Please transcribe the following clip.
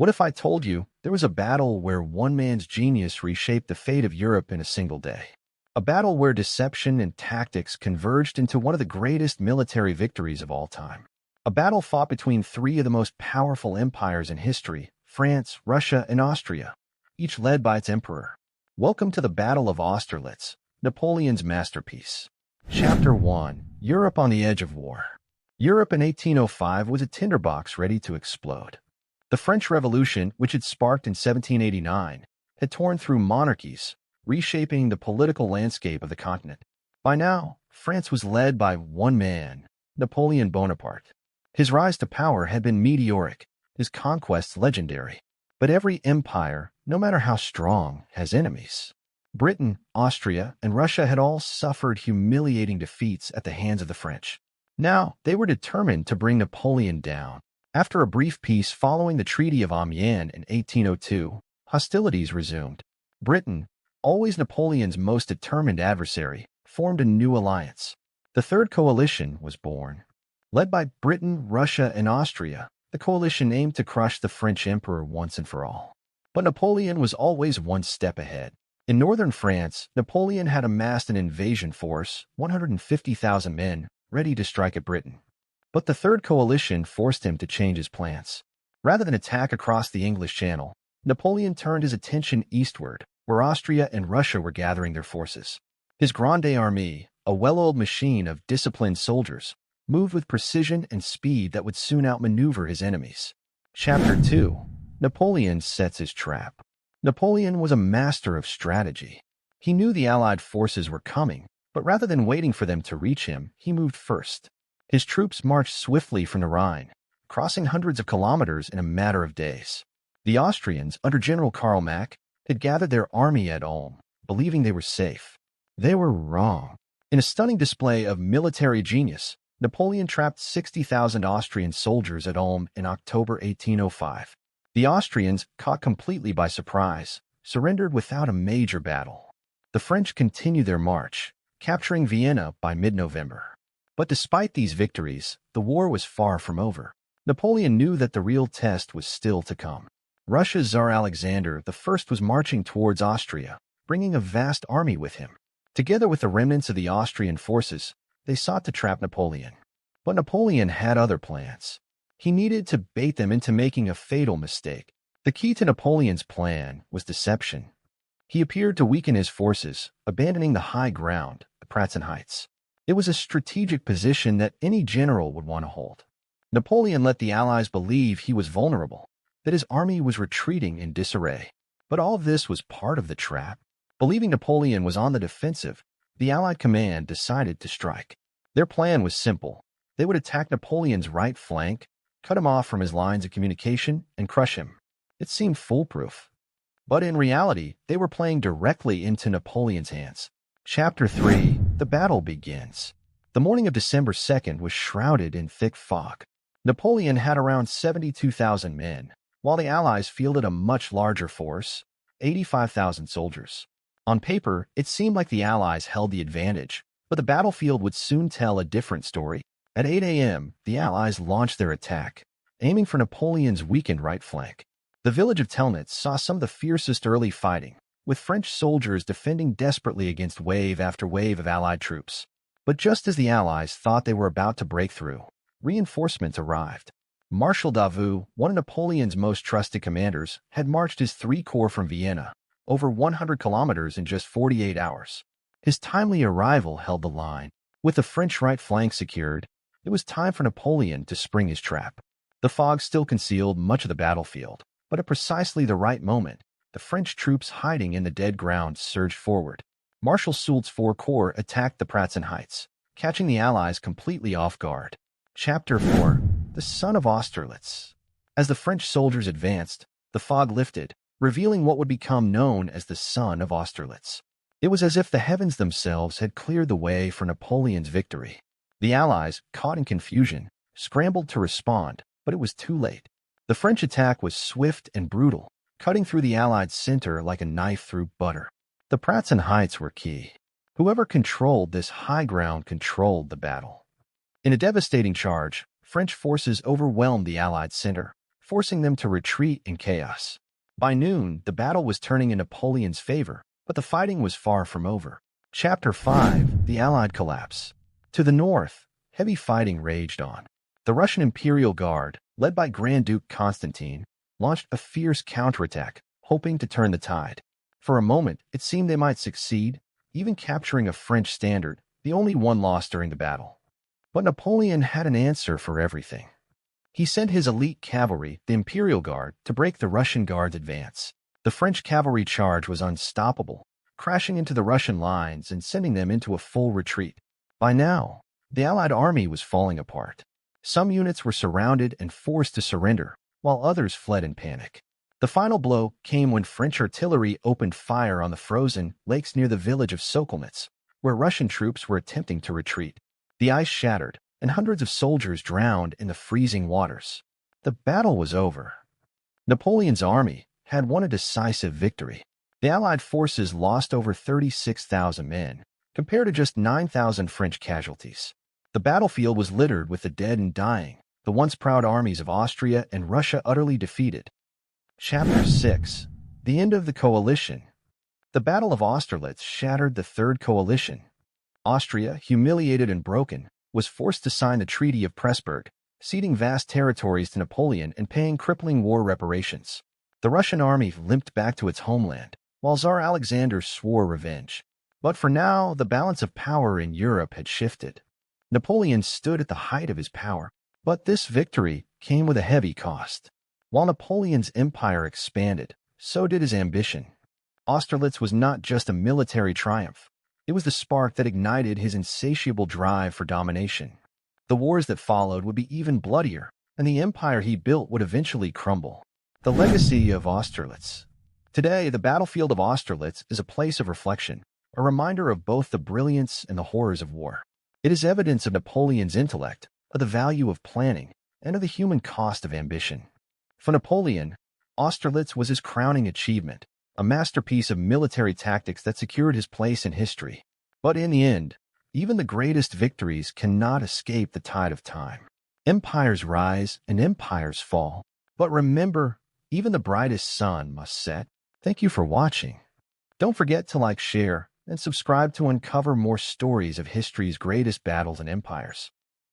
What if I told you there was a battle where one man's genius reshaped the fate of Europe in a single day? A battle where deception and tactics converged into one of the greatest military victories of all time. A battle fought between three of the most powerful empires in history, France, Russia, and Austria, each led by its emperor. Welcome to the Battle of Austerlitz, Napoleon's masterpiece. Chapter 1. Europe on the Edge of War. Europe in 1805 was a tinderbox ready to explode. The French Revolution, which had sparked in 1789, had torn through monarchies, reshaping the political landscape of the continent. By now, France was led by one man, Napoleon Bonaparte. His rise to power had been meteoric, his conquests legendary. But every empire, no matter how strong, has enemies. Britain, Austria, and Russia had all suffered humiliating defeats at the hands of the French. Now, they were determined to bring Napoleon down. After a brief peace following the Treaty of Amiens in 1802, hostilities resumed. Britain, always Napoleon's most determined adversary, formed a new alliance. The Third Coalition was born. Led by Britain, Russia, and Austria, the coalition aimed to crush the French emperor once and for all. But Napoleon was always one step ahead. In northern France, Napoleon had amassed an invasion force, 150,000 men, ready to strike at Britain. But the Third Coalition forced him to change his plans. Rather than attack across the English Channel, Napoleon turned his attention eastward, where Austria and Russia were gathering their forces. His Grande Armée, a well-oiled machine of disciplined soldiers, moved with precision and speed that would soon outmaneuver his enemies. Chapter 2. Napoleon sets his trap. Napoleon was a master of strategy. He knew the Allied forces were coming, but rather than waiting for them to reach him, he moved first. His troops marched swiftly from the Rhine, crossing hundreds of kilometers in a matter of days. The Austrians, under General Karl Mack, had gathered their army at Ulm, believing they were safe. They were wrong. In a stunning display of military genius, Napoleon trapped 60,000 Austrian soldiers at Ulm in October 1805. The Austrians, caught completely by surprise, surrendered without a major battle. The French continued their march, capturing Vienna by mid-November. But despite these victories, the war was far from over. Napoleon knew that the real test was still to come. Russia's Tsar Alexander I was marching towards Austria, bringing a vast army with him. Together with the remnants of the Austrian forces, they sought to trap Napoleon. But Napoleon had other plans. He needed to bait them into making a fatal mistake. The key to Napoleon's plan was deception. He appeared to weaken his forces, abandoning the high ground, the Pratzen Heights. It was a strategic position that any general would want to hold. Napoleon let the Allies believe he was vulnerable, that his army was retreating in disarray. But all of this was part of the trap. Believing Napoleon was on the defensive, the Allied command decided to strike. Their plan was simple. They would attack Napoleon's right flank, cut him off from his lines of communication, and crush him. It seemed foolproof. But in reality, they were playing directly into Napoleon's hands. Chapter 3. The battle begins. The morning of December 2nd was shrouded in thick fog. Napoleon had around 72,000 men, while the Allies fielded a much larger force, 85,000 soldiers. On paper, it seemed like the Allies held the advantage, but the battlefield would soon tell a different story. At 8 a.m., the Allies launched their attack, aiming for Napoleon's weakened right flank. The village of Telnitz saw some of the fiercest early fighting, with French soldiers defending desperately against wave after wave of Allied troops. But just as the Allies thought they were about to break through, reinforcements arrived. Marshal Davout, one of Napoleon's most trusted commanders, had marched his 3 corps from Vienna, over 100 kilometers in just 48 hours. His timely arrival held the line. With the French right flank secured, it was time for Napoleon to spring his trap. The fog still concealed much of the battlefield, but at precisely the right moment, the French troops hiding in the dead ground surged forward. Marshal Soult's 4 corps attacked the Pratzen Heights, catching the Allies completely off guard. Chapter 4. The Son of Austerlitz. As the French soldiers advanced, the fog lifted, revealing what would become known as the Son of Austerlitz. It was as if the heavens themselves had cleared the way for Napoleon's victory. The Allies, caught in confusion, scrambled to respond, but it was too late. The French attack was swift and brutal, cutting through the Allied center like a knife through butter. The Pratzen Heights were key. Whoever controlled this high ground controlled the battle. In a devastating charge, French forces overwhelmed the Allied center, forcing them to retreat in chaos. By noon, the battle was turning in Napoleon's favor, but the fighting was far from over. Chapter 5: The Allied Collapse. To the north, heavy fighting raged on. The Russian Imperial Guard, led by Grand Duke Constantine, launched a fierce counterattack, hoping to turn the tide. For a moment, it seemed they might succeed, even capturing a French standard, the only one lost during the battle. But Napoleon had an answer for everything. He sent his elite cavalry, the Imperial Guard, to break the Russian Guard's advance. The French cavalry charge was unstoppable, crashing into the Russian lines and sending them into a full retreat. By now, the Allied army was falling apart. Some units were surrounded and forced to surrender, while others fled in panic. The final blow came when French artillery opened fire on the frozen lakes near the village of Sokolnitz, where Russian troops were attempting to retreat. The ice shattered, and hundreds of soldiers drowned in the freezing waters. The battle was over. Napoleon's army had won a decisive victory. The Allied forces lost over 36,000 men, compared to just 9,000 French casualties. The battlefield was littered with the dead and dying, the once proud armies of Austria and Russia utterly defeated. Chapter 6: The End of the Coalition. The Battle of Austerlitz shattered the Third Coalition. Austria, humiliated and broken, was forced to sign the Treaty of Pressburg, ceding vast territories to Napoleon and paying crippling war reparations. The Russian army limped back to its homeland, while Tsar Alexander swore revenge. But for now, the balance of power in Europe had shifted. Napoleon stood at the height of his power, but this victory came with a heavy cost. While Napoleon's empire expanded, so did his ambition. Austerlitz was not just a military triumph. It was the spark that ignited his insatiable drive for domination. The wars that followed would be even bloodier, and the empire he built would eventually crumble. The legacy of Austerlitz. Today, the battlefield of Austerlitz is a place of reflection, a reminder of both the brilliance and the horrors of war. It is evidence of Napoleon's intellect, of the value of planning, and of the human cost of ambition. For Napoleon, Austerlitz was his crowning achievement, a masterpiece of military tactics that secured his place in history. But in the end, even the greatest victories cannot escape the tide of time. Empires rise and empires fall. But remember, even the brightest sun must set. Thank you for watching. Don't forget to like, share, and subscribe to uncover more stories of history's greatest battles and empires.